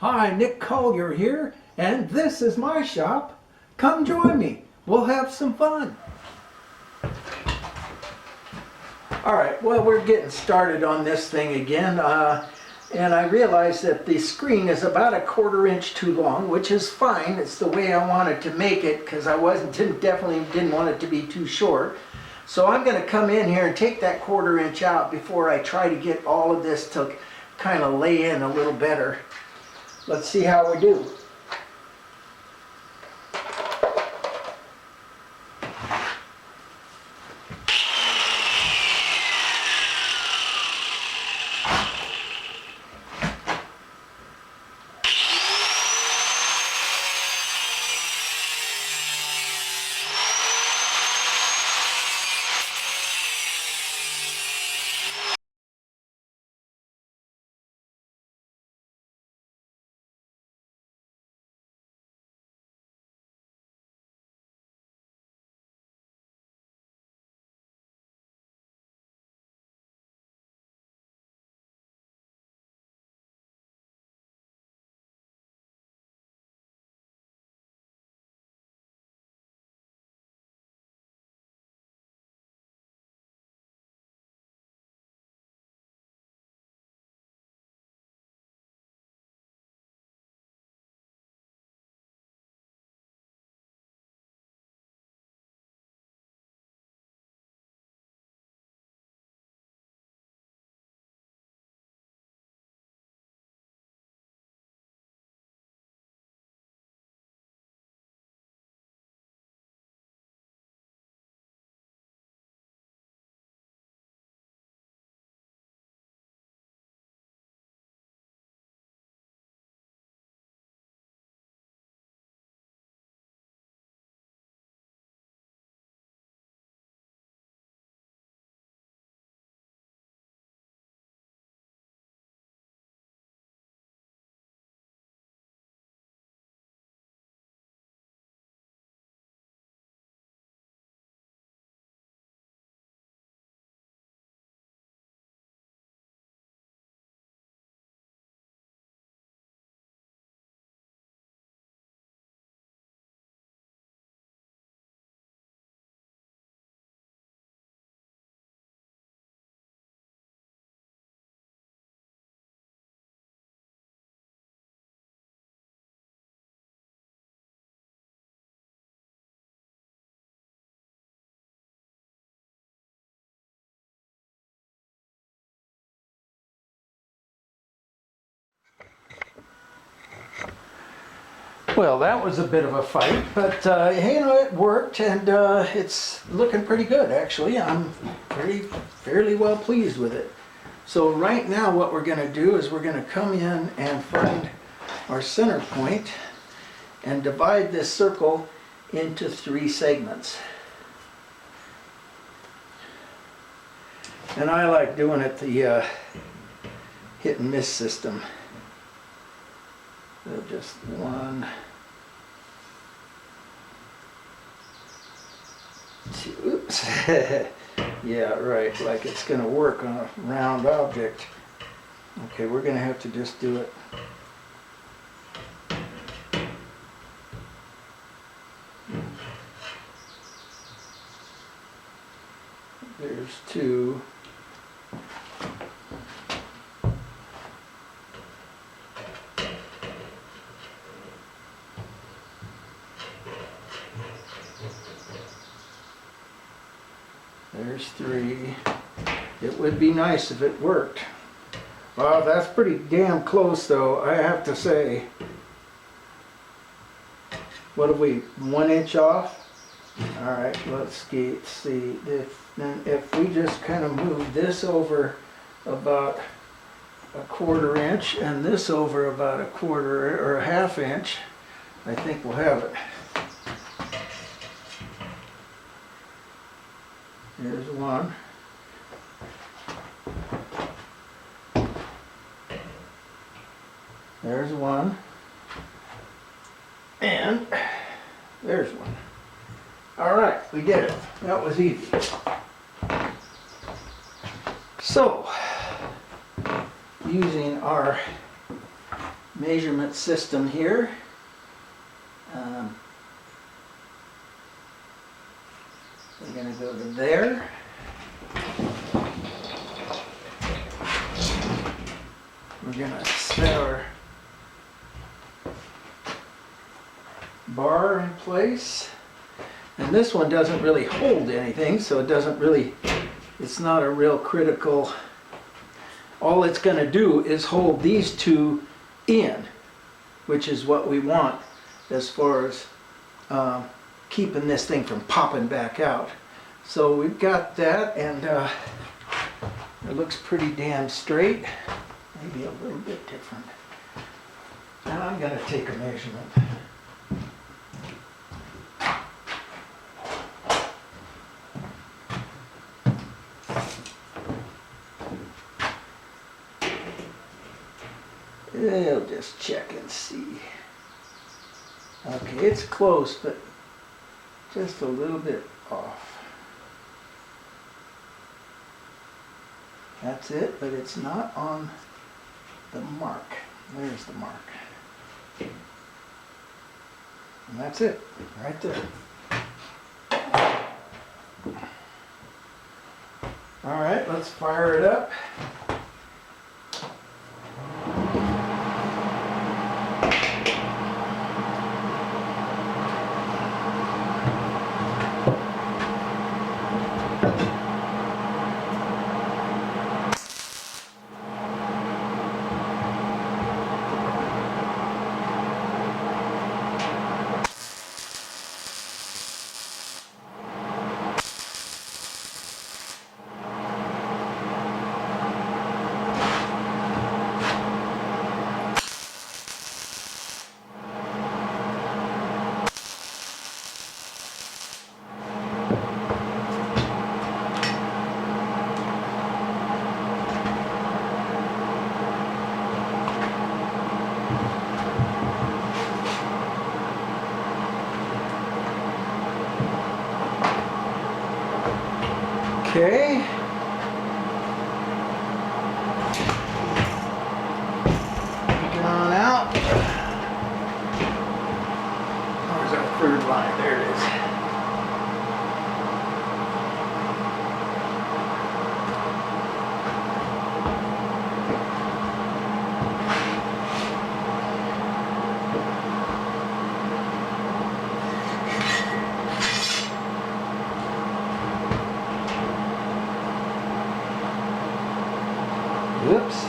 Hi, Nick Collier here, and this is my shop. Come join me. We'll have some fun. All right, well, we're getting started on this thing again, and I realized that the screen is about 1/4 inch too long, which is fine. It's the way I wanted to make it because I definitely didn't want it to be too short. So I'm going to come in here and take that 1/4 inch out before I try to get all of this to kind of lay in a little better. Let's see how we do. Well, that was a bit of a fight, but hey, it worked, and it's looking pretty good, actually. I'm fairly well pleased with it. So right now what we're going to do is we're going to come in and find our center point and divide this circle into 3 segments. And I like doing it the hit and miss system. So just 1, 2, oops. Yeah, right, like it's going to work on a round object. Okay, we're going to have to just do it. There's 2. There's 3. It would be nice if it worked. Wow, that's pretty damn close though, I have to say. What have we, 1 inch off? Alright, let's see. If we just kind of move this over about 1/4 inch and this over about 1/4 or a 1/2 inch, I think we'll have it. Here's 1. There's 1. And there's 1. All right, we did it. That was easy. So, using our measurement system here. We're going to go to there. We're going to set our bar in place. And this one doesn't really hold anything, so it doesn't really, it's not a real critical. All it's going to do is hold these two in, which is what we want as far as keeping this thing from popping back out. So we've got that, and it looks pretty damn straight. Maybe a little bit different. Now I'm going to take a measurement. I'll just check and see. Okay, it's close, but just a little bit off. That's it, but it's not on the mark. There's the mark. And that's it, right there. All right, let's fire it up. Okay. Looking on out. Where's our third line? There it is. Whoops.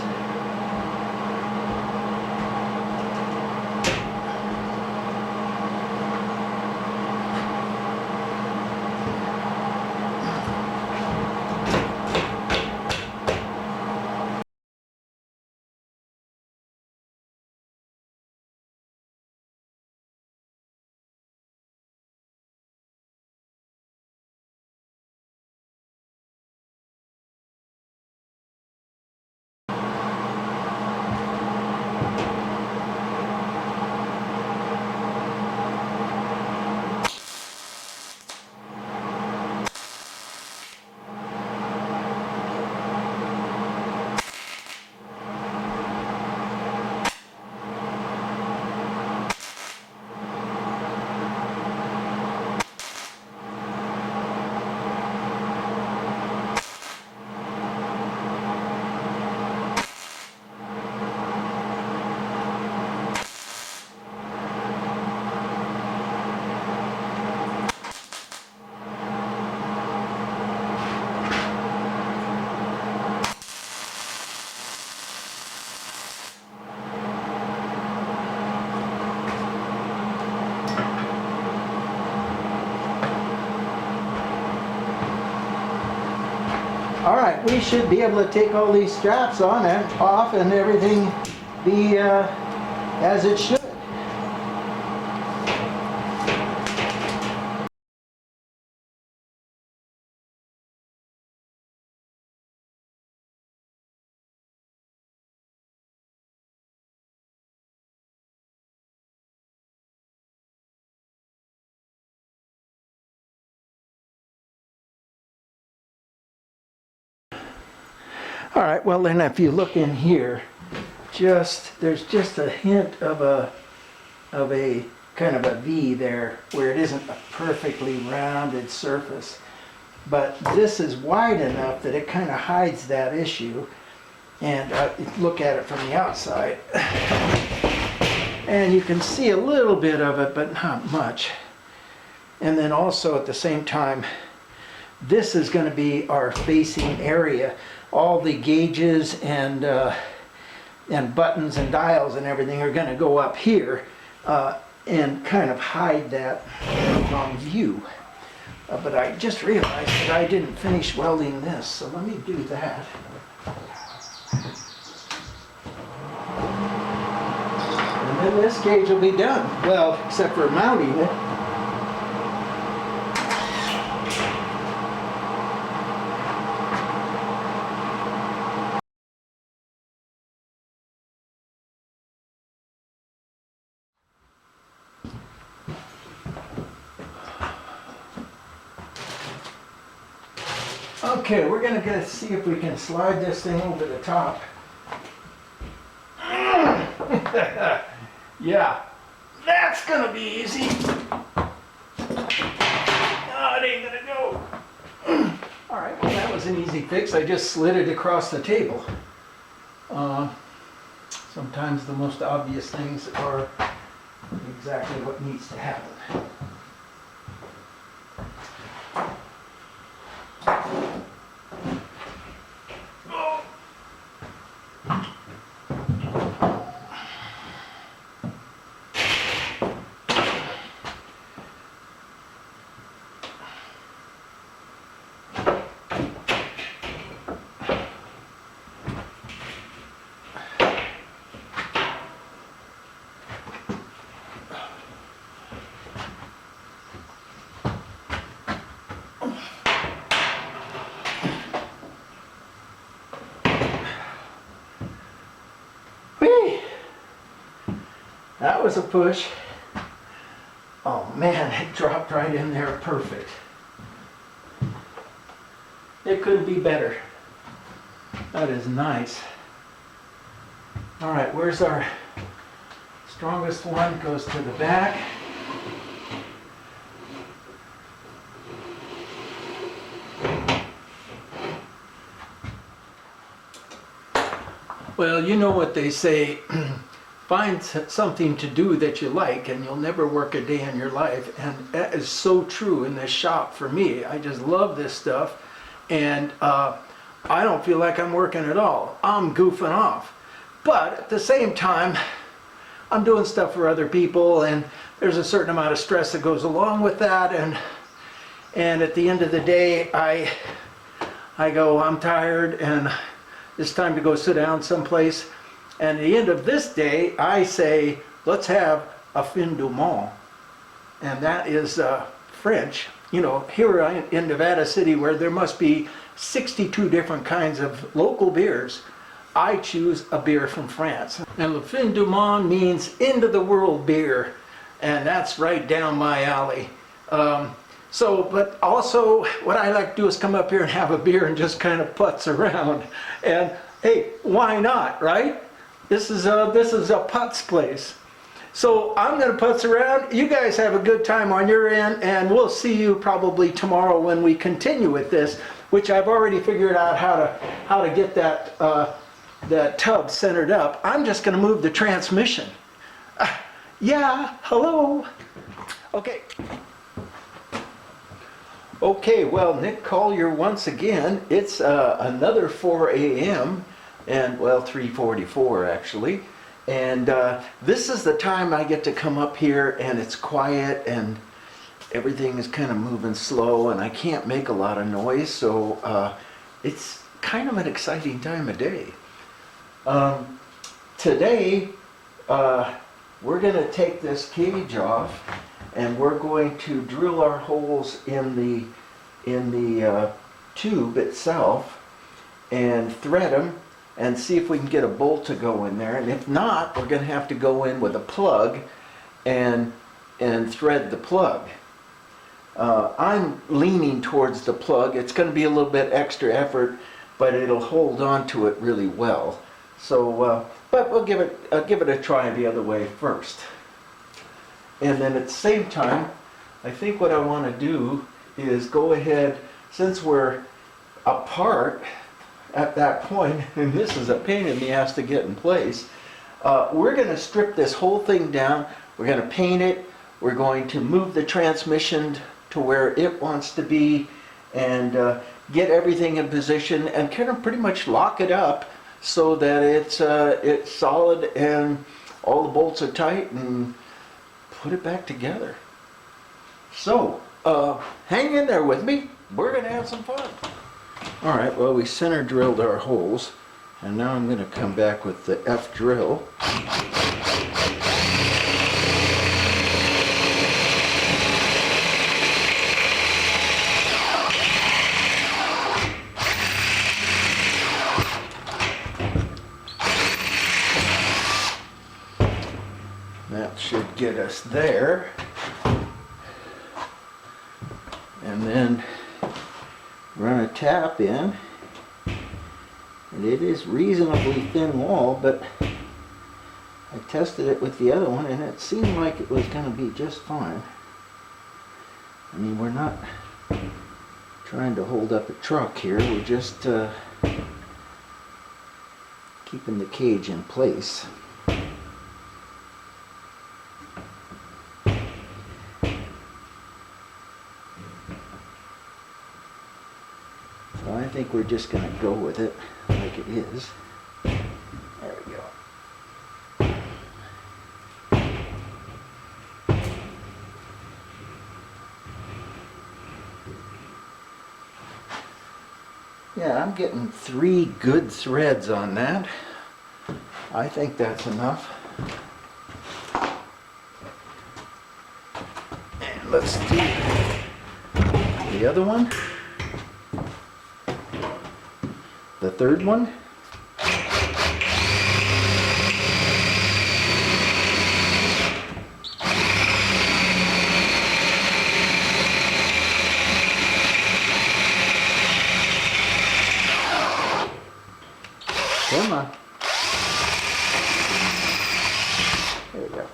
All right, we should be able to take all these straps on and off and everything be as it should. All right, well then if you look in here, there's just a hint of a kind of a V there where it isn't a perfectly rounded surface. But this is wide enough that it kind of hides that issue. And look at it from the outside. And you can see a little bit of it, but not much. And then also at the same time, this is going to be our facing area. All the gauges and buttons and dials and everything are going to go up here and kind of hide that from view. But I just realized that I didn't finish welding this, so let me do that. And then this gauge will be done. Well, except for mounting it. Okay, we're going to see if we can slide this thing over the top. Yeah, that's going to be easy. Oh, it ain't going to go. All right, well, that was an easy fix. I just slid it across the table. Sometimes the most obvious things are exactly what needs to happen. That was a push. Oh man, it dropped right in there perfect. It couldn't be better. That is nice. All right, where's our strongest one? Goes to the back. Well, you know what they say. Find something to do that you like and you'll never work a day in your life. And that is so true in this shop for me. I just love this stuff. And I don't feel like I'm working at all. I'm goofing off. But at the same time, I'm doing stuff for other people, and there's a certain amount of stress that goes along with that. And at the end of the day, I go, I'm tired and it's time to go sit down someplace. And at the end of this day, I say, let's have a fin du monde. And that is French. You know, here in Nevada City, where there must be 62 different kinds of local beers, I choose a beer from France. And Le Fin du Monde means end of the world beer. And that's right down my alley. But also what I like to do is come up here and have a beer and just kind of putz around. And hey, why not, right? This is a putz place. So I'm going to putz around. You guys have a good time on your end, and we'll see you probably tomorrow when we continue with this, which I've already figured out how to get that tub centered up. I'm just going to move the transmission. Yeah, hello. Okay. Okay, well, Nick Collier once again. It's another 4 a.m. and, well, 3:44 actually. And this is the time I get to come up here and it's quiet and everything is kind of moving slow and I can't make a lot of noise, so it's kind of an exciting time of day. Today, we're going to take this cage off and we're going to drill our holes in the tube itself and thread them and see if we can get a bolt to go in there. And if not, we're going to have to go in with a plug and thread the plug. I'm leaning towards the plug. It's going to be a little bit extra effort, but it'll hold on to it really well. So, but we'll give it a try the other way first. And then at the same time, I think what I want to do is go ahead, since we're apart at that point, and this is a pain in the ass to get in place, we're going to strip this whole thing down. We're going to paint it. We're going to move the transmission to where it wants to be, and get everything in position and kind of pretty much lock it up so that it's solid and all the bolts are tight, and put it back together. So, hang in there with me. We're going to have some fun. All right, well, we center drilled our holes, and now I'm going to come back with the F drill. That should get us there. And then run a tap in. And it is reasonably thin wall, but I tested it with the other one and it seemed like it was going to be just fine. I mean, we're not trying to hold up a truck here, we're just keeping the cage in place. So I think we're just going to go with it like it is. There we go. Yeah, I'm getting 3 good threads on that. I think that's enough. And let's do the other one. The third one. Come on. There we go.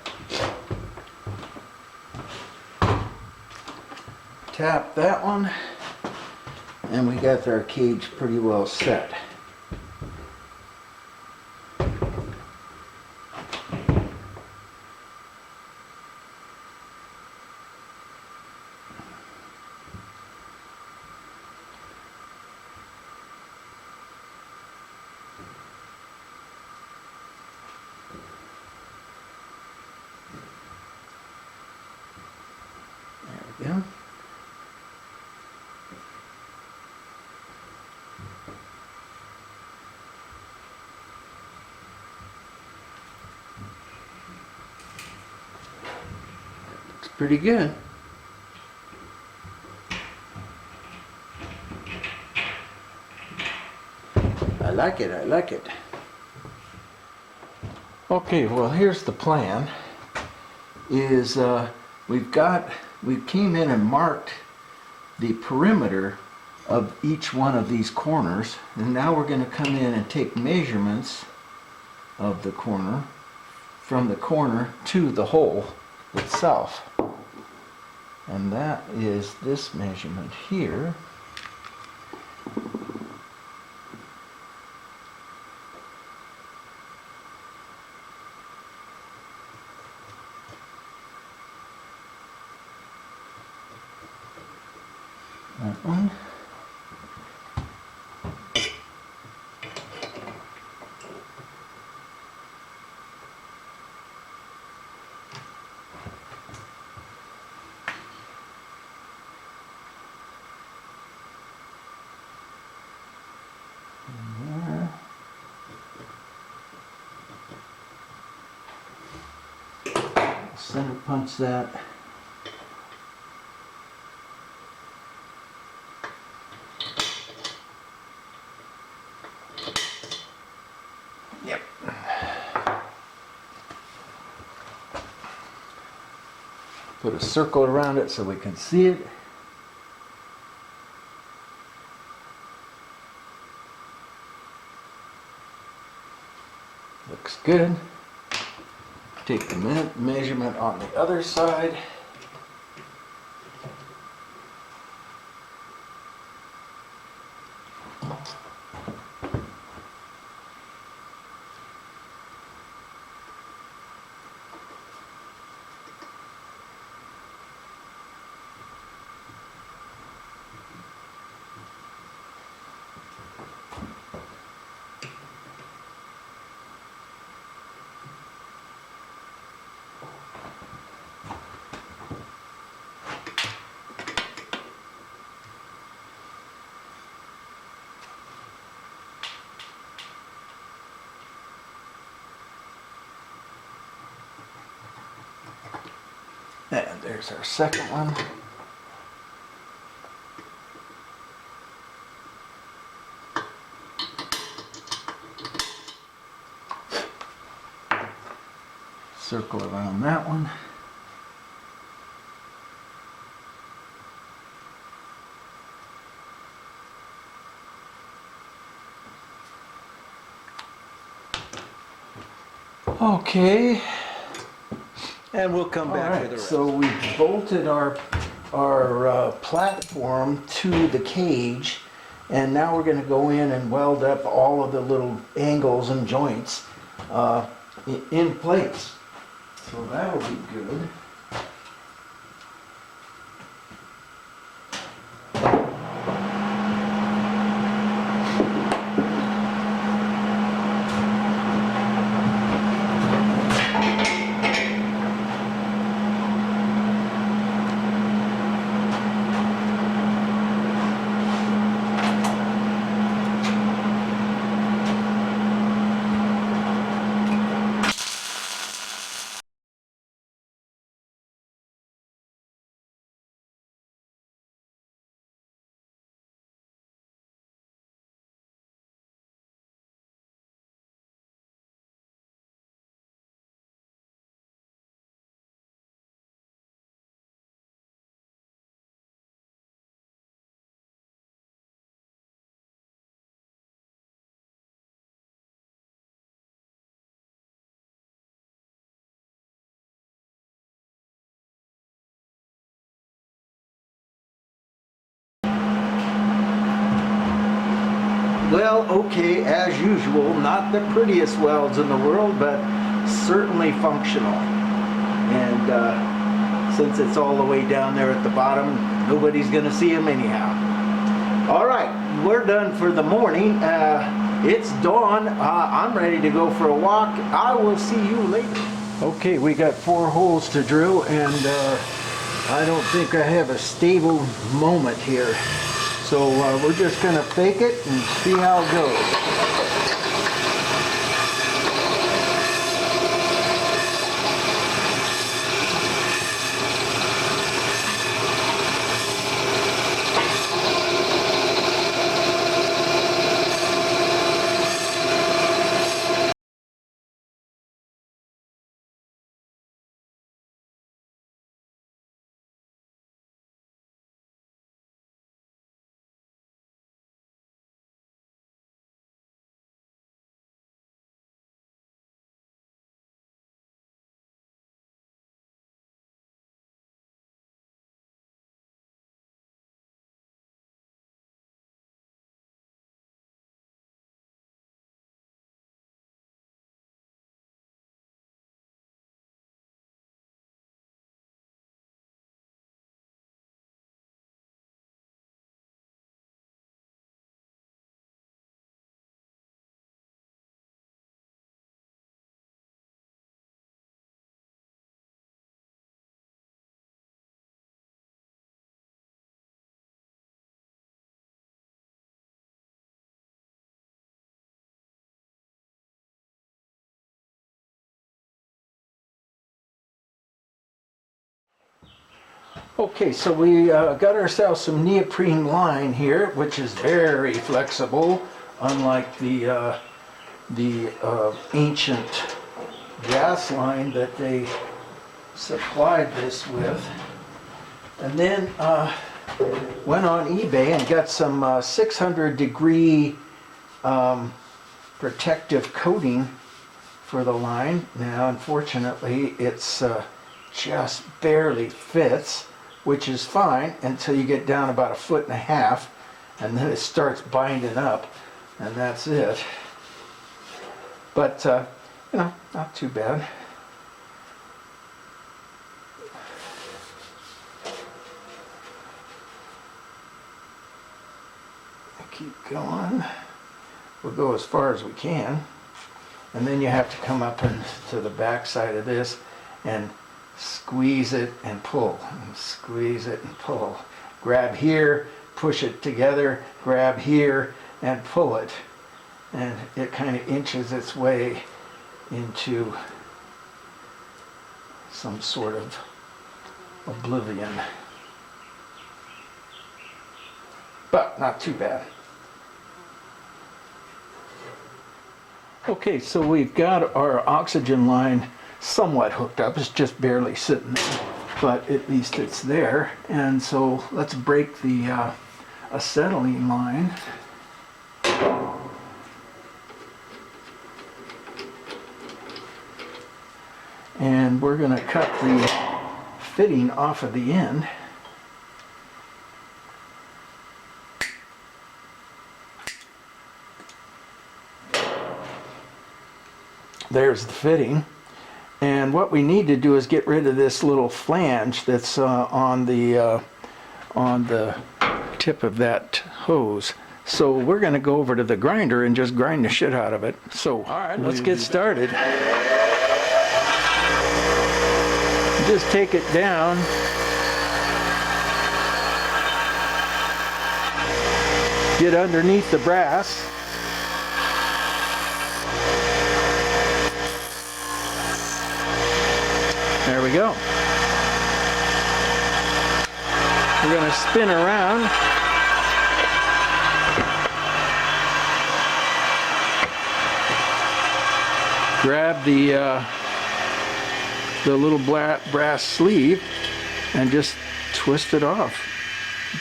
Tap that one, and we got our cage pretty well set. Yeah. Looks pretty good. I like it, I like it. Okay, well, here's the plan. We came in and marked the perimeter of each one of these corners, and now we're going to come in and take measurements of the corner, from the corner to the hole itself. And that is this measurement here. That one. And there. Center punch that. Yep. Put a circle around it so we can see it. Looks good. Take the measurement on the other side. And there's our second one. Circle around that one. Okay. And we'll come back to the rest. So we bolted our platform to the cage, and now we're going to go in and weld up all of the little angles and joints in place. So that'll be good. Well, okay, as usual, not the prettiest welds in the world, but certainly functional. And since it's all the way down there at the bottom, nobody's going to see them anyhow. All right, we're done for the morning. It's dawn. I'm ready to go for a walk. I will see you later. Okay, we got 4 holes to drill, and I don't think I have a stable moment here. So we're just going to fake it and see how it goes. Okay, so we got ourselves some neoprene line here, which is very flexible, unlike the ancient gas line that they supplied this with. And then went on eBay and got some 600-degree protective coating for the line. Now unfortunately it's just barely fits, which is fine until you get down about 1.5 feet, and then it starts binding up, and that's it. But you know, not too bad. Keep going. We'll go as far as we can, and then you have to come up to the back side of this and squeeze it and pull, and squeeze it and pull. Grab here, push it together, grab here and pull it, and it kind of inches its way into some sort of oblivion, but not too bad. Okay, so we've got our oxygen line somewhat hooked up. It's just barely sitting there, but at least it's there. And so let's break the acetylene line. And we're going to cut the fitting off of the end. There's the fitting, and what we need to do is get rid of this little flange that's on the tip of that hose. So we're going to go over to the grinder and just grind the shit out of it. So all right, let's get started. Just take it down. Get underneath the brass. There we go. We're going to spin around. Grab the little brass sleeve and just twist it off.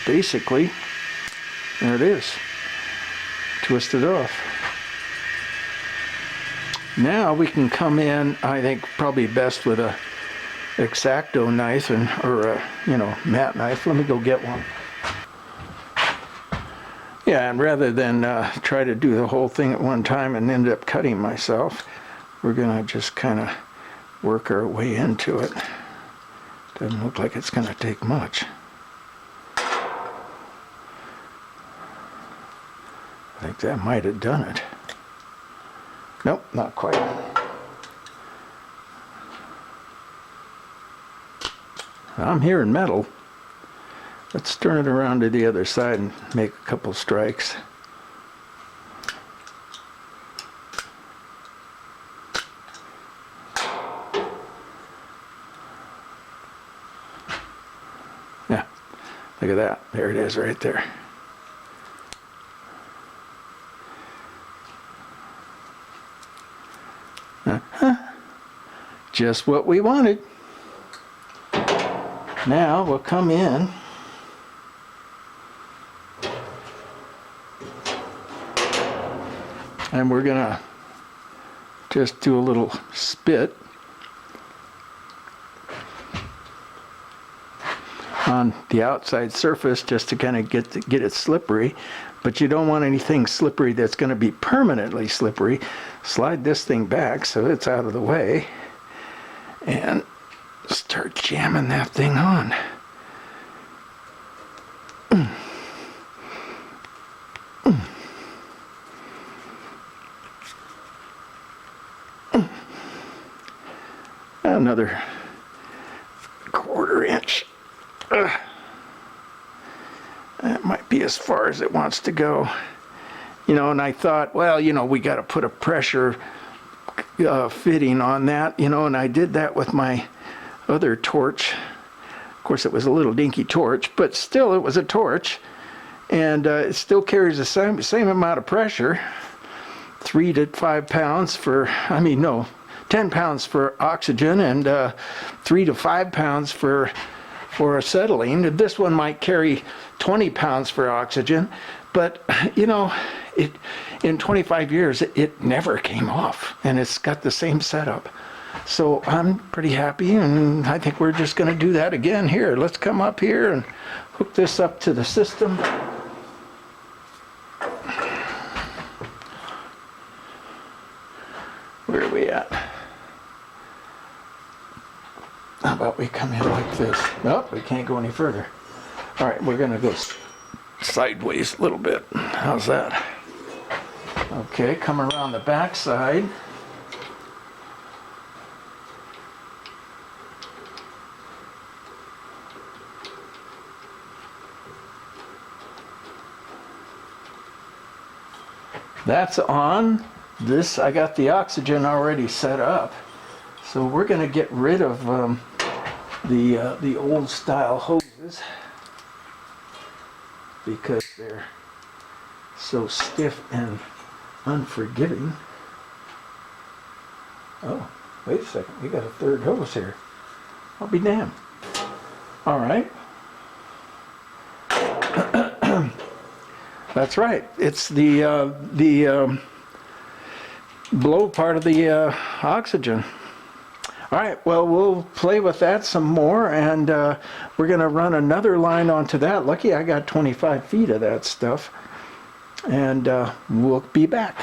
Basically, there it is. Twist it off. Now we can come in, I think probably best with a X-Acto knife or a, you know, mat knife. Let me go get one. Yeah, and rather than try to do the whole thing at one time and end up cutting myself, we're gonna just kind of work our way into it. Doesn't look like it's gonna take much. I think that might have done it. Nope, not quite. I'm hearing metal. Let's turn it around to the other side and make a couple strikes. Yeah, look at that. There it is right there. Just what we wanted. Now we'll come in and we're gonna just do a little spit on the outside surface just to kind of get it slippery, but you don't want anything slippery that's going to be permanently slippery. Slide this thing back so it's out of the way and start jamming that thing on. Another 1/4 inch. That might be as far as it wants to go. You know, and I thought, well, you know, we got to put a pressure fitting on that, you know, and I did that with my other torch. Of course, it was a little dinky torch, but still it was a torch, and it still carries the same amount of pressure. 3 to 5 pounds for, 10 pounds for oxygen and 3 to 5 pounds for acetylene. This one might carry 20 pounds for oxygen, But, you know, in 25 years, it never came off, and it's got the same setup. So I'm pretty happy, and I think we're just going to do that again here. Let's come up here and hook this up to the system. Where are we at? How about we come in like this? Nope, we can't go any further. All right, we're going to go sideways a little bit. How's that? Okay, come around the back side. That's on. This, I got the oxygen already set up. So we're going to get rid of the old style hoses because they're so stiff and unforgiving. Oh, wait a second. We got a third hose here. I'll be damned. All right. That's right. It's the blow part of the oxygen. All right, well, we'll play with that some more, and we're going to run another line onto that. Lucky I got 25 feet of that stuff, and we'll be back.